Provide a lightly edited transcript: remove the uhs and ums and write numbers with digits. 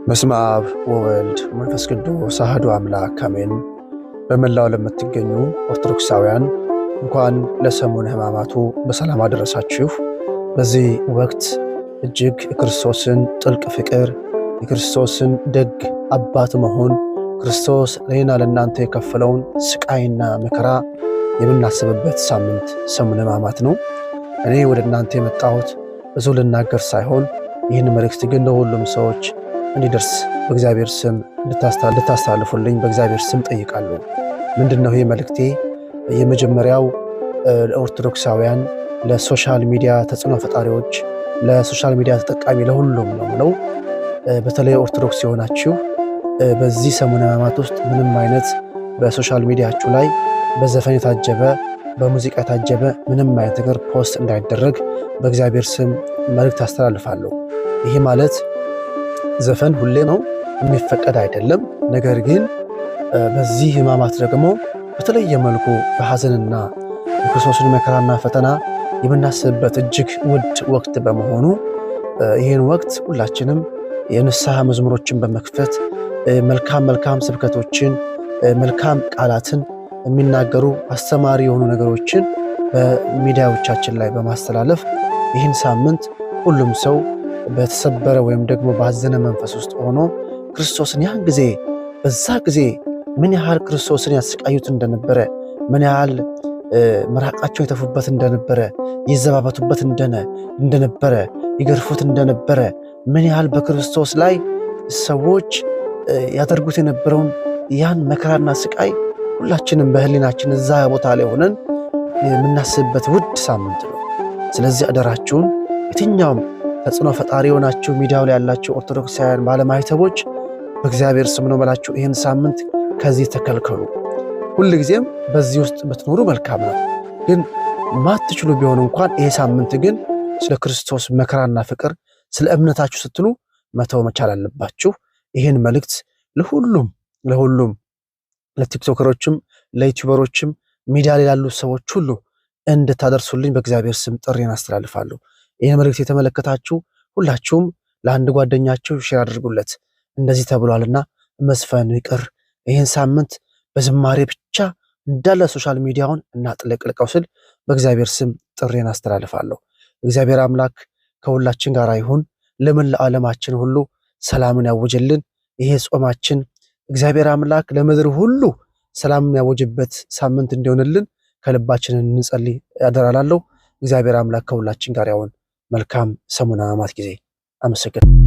በስመ አብ ወወልድ ወመንፈስ ቅዱስ አሐዱ አምላክ አሜን። በመላው ለምትገኙ ኦርቶዶክሳውያን እንኳን ለሰሙነ ሕማማቱ በሰላም አደረሳችሁ። በዚህ ወቅት እጅግ የክርስቶስን ጥልቅ ፍቅር፣ የክርስቶስን ደግ አባት መሆን፣ ክርስቶስ ለእኔና ለእናንተ የከፈለውን ስቃይና መከራ የምናስብበት ሳምንት ሰሙነ ሕማማት ነው። እኔ ወደ እናንተ የመጣሁት ብዙ ልናገር ሳይሆን ይህን መልእክት ግን ለሁሉም ሰዎች እንዲደርስ በእግዚአብሔር ስም እንድታስተላልፉልኝ በእግዚአብሔር ስም ጠይቃለሁ። ምንድነው ይህ መልእክቴ? የመጀመሪያው ለኦርቶዶክሳውያን፣ ለሶሻል ሚዲያ ተጽዕኖ ፈጣሪዎች፣ ለሶሻል ሚዲያ ተጠቃሚ ለሁሉም ነው ብለው በተለይ ኦርቶዶክስ የሆናችሁ በዚህ ሰሙነ ሕማማት ውስጥ ምንም አይነት በሶሻል ሚዲያችሁ ላይ በዘፈን የታጀበ በሙዚቃ የታጀበ ምንም አይነት ነገር ፖስት እንዳይደረግ በእግዚአብሔር ስም መልእክት አስተላልፋለሁ። ይሄ ማለት ዘፈን ሁሌ ነው የሚፈቀድ አይደለም። ነገር ግን በዚህ ሕማማት ደግሞ በተለየ መልኩ በሐዘንና የክርስቶስን መከራና ፈተና የምናስብበት እጅግ ውድ ወቅት በመሆኑ ይህን ወቅት ሁላችንም የንስሐ መዝሙሮችን በመክፈት መልካም ስብከቶችን፣ መልካም ቃላትን የሚናገሩ አስተማሪ የሆኑ ነገሮችን በሚዲያዎቻችን ላይ በማስተላለፍ ይህን ሳምንት ሁሉም ሰው በተሰበረ ወይም ደግሞ ባዘነ መንፈስ ውስጥ ሆኖ ክርስቶስን ያን ጊዜ በዛ ጊዜ ምን ያህል ክርስቶስን ያሰቃዩት እንደነበረ፣ ምን ያህል መራቃቸው የተፉበት እንደነበረ፣ ይዘባበቱበት እንደነበረ፣ ይገርፉት እንደነበረ፣ ምን ያህል በክርስቶስ ላይ ሰዎች ያደርጉት የነበረውን ያን መከራና ስቃይ ሁላችንም በህሊናችን እዛ ቦታ ላይ ሆነን የምናስብበት ውድ ሳምንት ነው። ስለዚህ አደራችሁን የትኛውም ተጽዕኖ ፈጣሪ የሆናችሁ ሚዲያው ላይ ያላችሁ ኦርቶዶክሳውያን ባለማይተቦች በእግዚአብሔር ስም ነው መላችሁ፣ ይህን ሳምንት ከዚህ ተከልከሉ። ሁልጊዜም በዚህ ውስጥ ብትኖሩ መልካም ነው። ግን ማትችሉ ቢሆን እንኳን ይሄ ሳምንት ግን ስለ ክርስቶስ መከራና ፍቅር ስለ እምነታችሁ ስትሉ መተው መቻል አለባችሁ። ይህን መልእክት ለሁሉም ለቲክቶከሮችም ለዩቲዩበሮችም ሚዲያ ላይ ያሉ ሰዎች ሁሉ እንድታደርሱልኝ በእግዚአብሔር ስም ጥሪን አስተላልፋለሁ። ይህን መልእክት የተመለከታችሁ ሁላችሁም ለአንድ ጓደኛችሁ ሼር አድርጉለት። እንደዚህ ተብሏልና መስፈን ይቅር፣ ይህን ሳምንት በዝማሬ ብቻ እንዳለ ሶሻል ሚዲያውን እናጥለቅልቀው ስል በእግዚአብሔር ስም ጥሪን አስተላልፋለሁ። እግዚአብሔር አምላክ ከሁላችን ጋር ይሁን። ለምን ለዓለማችን ሁሉ ሰላምን ያወጀልን። ይሄ ጾማችን እግዚአብሔር አምላክ ለምድር ሁሉ ሰላምን ያወጀበት ሳምንት እንዲሆንልን ከልባችን እንጸልይ ያደራላለሁ። እግዚአብሔር አምላክ ከሁላችን ጋር ይሁን። መልካም ሰሙነ ሕማማት ጊዜ። አመሰግናለሁ።